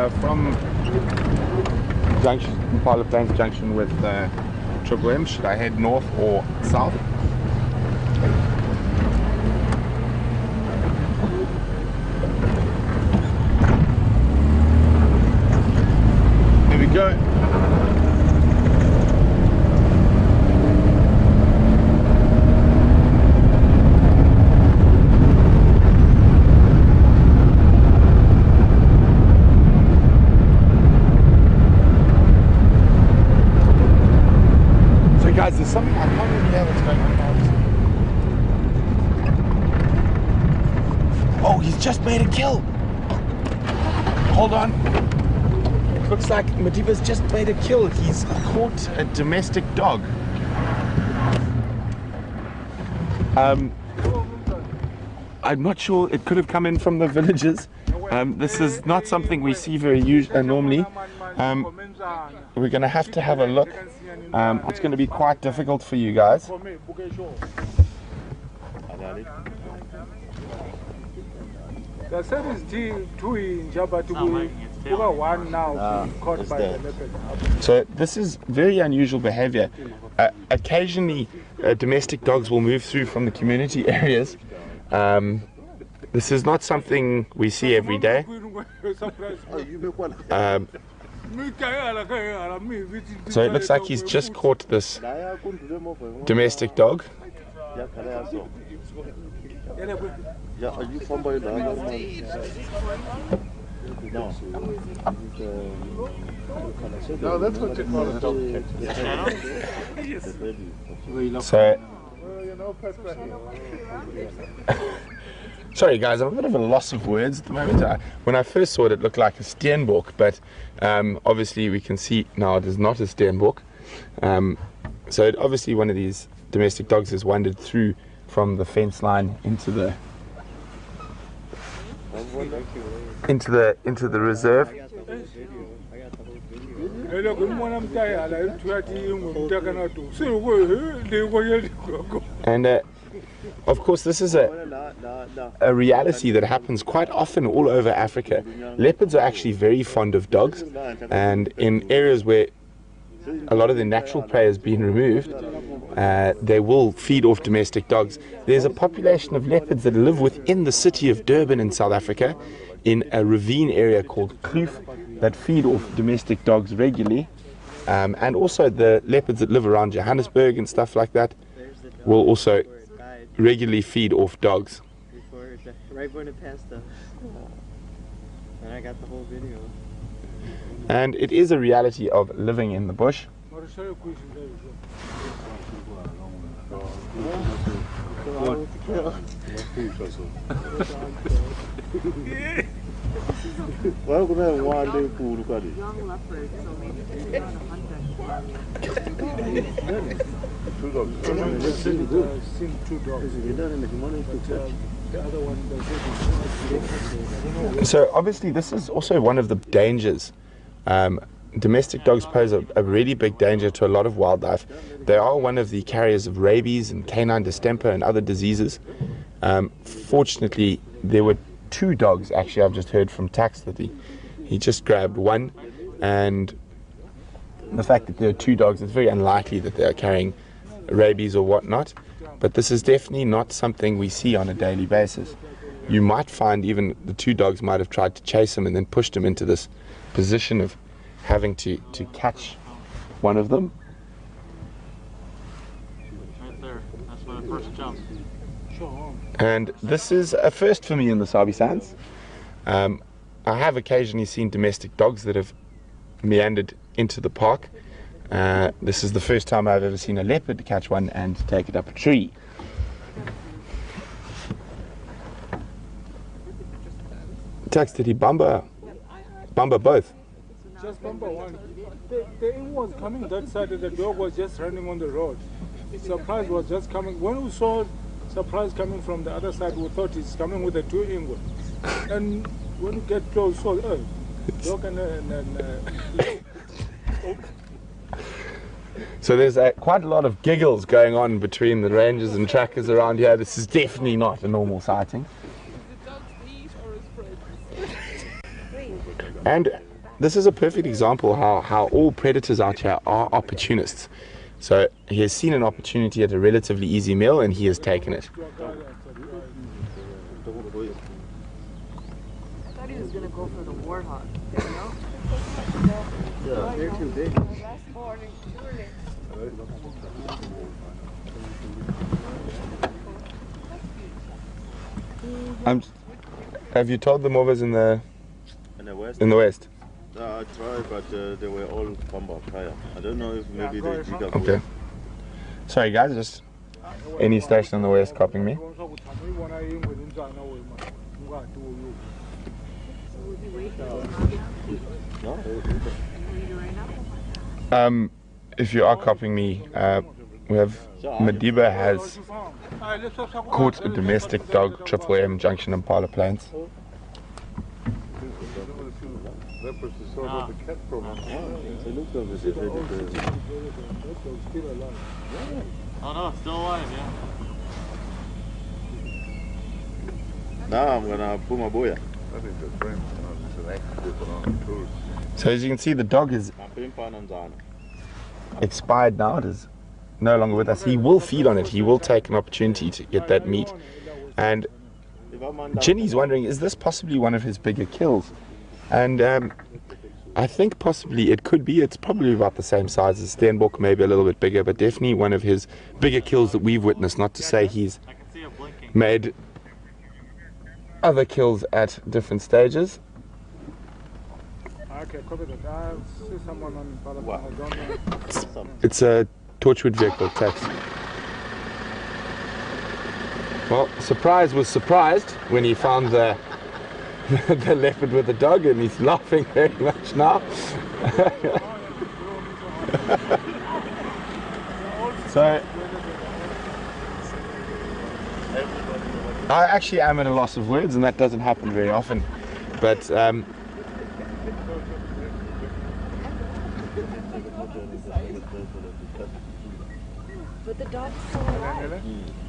from junction, Impala Plains junction with Triple M, should I head north or south? Here we go. Guys, there's something I can't really hear what's going on. Oh, he's just made a kill. Hold on. It looks like Madiba's just made a kill. He's caught a domestic dog. I'm not sure. It could have come in from the villages. This is not something we see very normally. We're going to have a look. It's going to be quite difficult for you guys. So this is very unusual behavior. Occasionally domestic dogs will move through from the community areas. This is not something we see every day. So it looks like he's just caught this domestic dog. No, that's what you call a dog catch. So, sorry guys, I'm a bit of a loss of words at the moment. When I first saw it, it looked like a steenbok, but obviously we can see now it is not a steenbok. So obviously one of these domestic dogs has wandered through from the fence line into the reserve. And of course, this is a reality that happens quite often all over Africa. Leopards are actually very fond of dogs, and in areas where a lot of the natural prey has been removed, they will feed off domestic dogs. There's a population of leopards that live within the city of Durban in South Africa, in a ravine area called Kloof, that feed off domestic dogs regularly. And also the leopards that live around Johannesburg and stuff like that will also regularly feed off dogs. Right when it passed us, and I got the whole video. And it is a reality of living in the bush. Young leopard, so maybe 100. So obviously this is also one of the dangers. Domestic dogs pose a really big danger to a lot of wildlife. They are one of the carriers of rabies and canine distemper and other diseases. Fortunately, there were 2 dogs, actually. I've just heard from Tax that he just grabbed one, and the fact that there are 2 dogs, it's very unlikely that they are carrying rabies or whatnot, but this is definitely not something we see on a daily basis. You might find even the 2 dogs might have tried to chase him and then pushed him into this position of having to catch one of them. Right there, that's when it first jumps. And this is a first for me in the Sabi Sands. I have occasionally seen domestic dogs that have meandered into the park. This is the first time I've ever seen a leopard catch one and take it up a tree. Tax, did he bumper both? Just bumper one. The inn was coming that side and the dog was just running on the road. Surprise was just coming. When we saw Surprise coming from the other side, we thought he's coming with the 2 England. And when we get close, so dog and So there's quite a lot of giggles going on between the rangers and trackers around here. This is definitely not a normal sighting. And this is a perfect example how all predators out here are opportunists. So he has seen an opportunity at a relatively easy meal and he has taken it. I thought he was gonna go for the warthog. You know? Yeah. They're too big. Have you told them others in the West? west? I tried, but they were all bumper tire. I don't know if maybe they dig up. Okay. Sorry guys, just any station in the west copying me. If you are copying me, we have Madiba has caught a domestic dog, Triple M Junction Impala Plains. Leopard's the sort of the cat problem. They looked over it. Oh no, it's still alive, yeah. Now I'm gonna pull my boya. I think the frame is an active on the tours. So as you can see, the dog is expired now. It is no longer with us. He will feed on it. He will take an opportunity to get that meat. And Ginny's wondering, is this possibly one of his bigger kills? And I think possibly it could be. It's probably about the same size as Steenbok, maybe a little bit bigger, but definitely one of his bigger kills that we've witnessed. Not to say he's made other kills at different stages. It's a Torchwood vehicle taxi. Well, Surprise was surprised when he found the leopard with the dog, and he's laughing very much now. So I actually am at a loss of words, and that doesn't happen very often, but but the dog's still alive.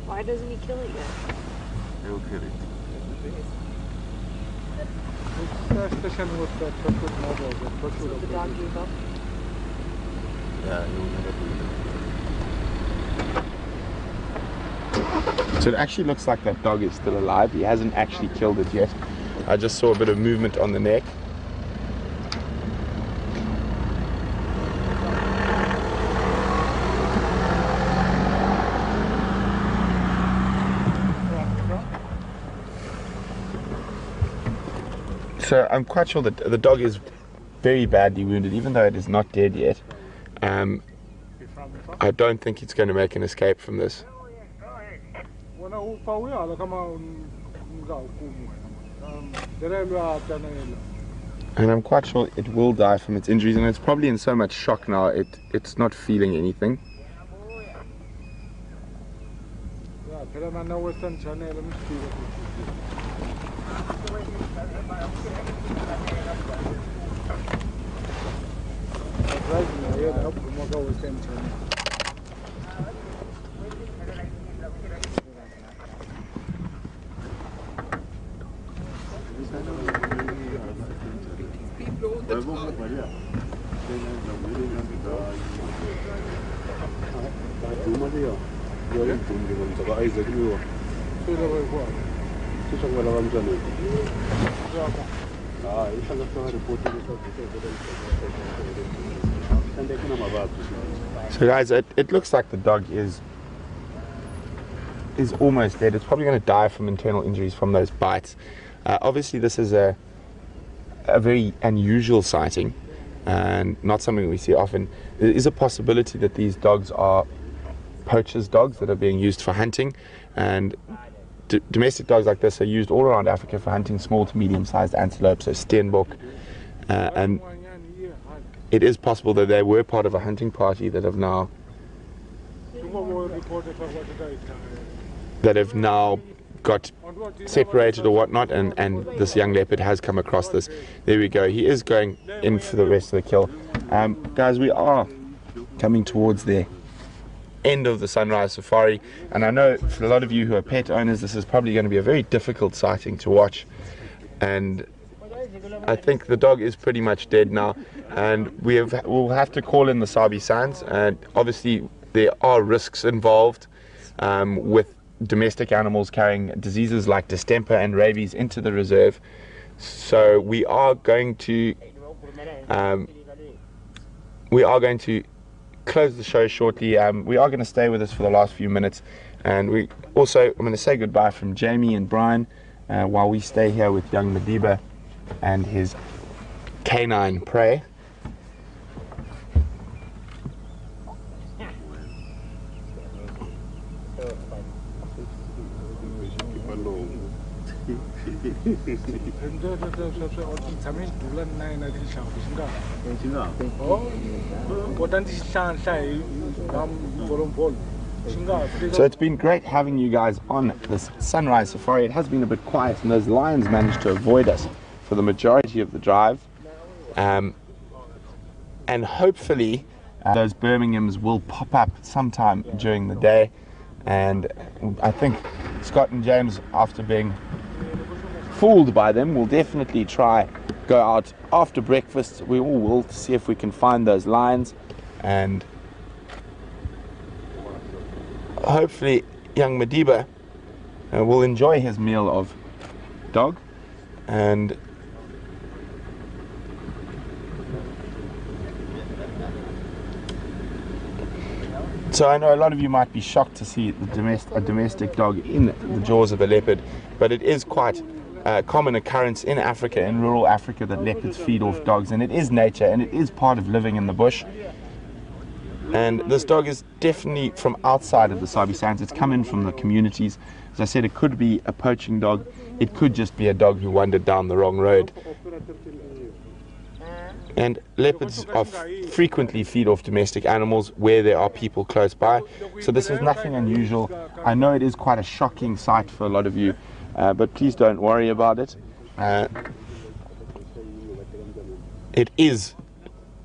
Why doesn't he kill it yet? He'll kill it. So the dog gave up? Yeah, he'll never do it. so it actually looks like that dog is still alive. He hasn't actually killed it yet. I just saw a bit of movement on the neck. So I'm quite sure that the dog is very badly wounded, even though it is not dead yet. I don't think it's going to make an escape from this. And I'm quite sure it will die from its injuries, and it's probably in so much shock now it's not feeling anything. So guys, it looks like the dog is almost dead. It's probably going to die from internal injuries from those bites. Obviously this is a very unusual sighting and not something we see often. There is a possibility that these dogs are poachers' dogs that are being used for hunting, and domestic dogs like this are used all around Africa for hunting small to medium-sized antelope, so Steenbok, and it is possible that they were part of a hunting party that have now got separated or whatnot, and this young leopard has come across this. There we go. He is going in for the rest of the kill. Guys, we are coming towards the end of the sunrise safari, and I know for a lot of you who are pet owners, this is probably going to be a very difficult sighting to watch, and I think the dog is pretty much dead now, and we'll have to call in the Sabi Sands. And obviously there are risks involved with domestic animals carrying diseases like distemper and rabies into the reserve. So we are going to close the show shortly. We are going to stay with us for the last few minutes, and I'm going to say goodbye from Jamie and Brian while we stay here with young Madiba and his canine prey. So it's been great having you guys on this sunrise safari. It has been a bit quiet, and those lions managed to avoid us for the majority of the drive, and hopefully those Birminghams will pop up sometime during the day. And I think Scott and James, after being fooled by them, will definitely go out after breakfast. We all will, to see if we can find those lions, and hopefully young Madiba will enjoy his meal of dog. And so I know a lot of you might be shocked to see a domestic dog in the jaws of a leopard, but it is quite a common occurrence in Africa, in rural Africa, that leopards feed off dogs, and it is nature, and it is part of living in the bush. And this dog is definitely from outside of the Sabi Sands. It's come in from the communities. As I said, it could be a poaching dog. It could just be a dog who wandered down the wrong road. And leopards frequently feed off domestic animals where there are people close by. So this is nothing unusual. I know it is quite a shocking sight for a lot of you, but please don't worry about it. It is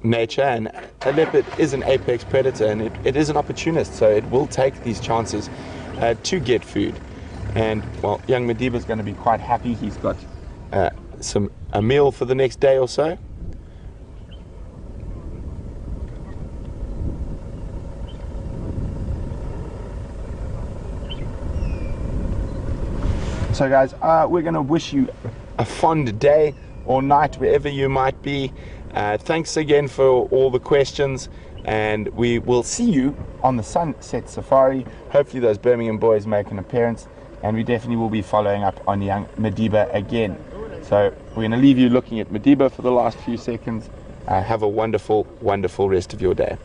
nature, and a leopard is an apex predator, and it is an opportunist, so it will take these chances to get food. And well, young Madiba is going to be quite happy. He's got a meal for the next day or so. So guys, we're going to wish you a fond day or night wherever you might be. Thanks again for all the questions, and we will see you on the sunset safari. Hopefully those Birmingham boys make an appearance, and we definitely will be following up on young Madiba again. So we're going to leave you looking at Madiba for the last few seconds. Have a wonderful, wonderful rest of your day.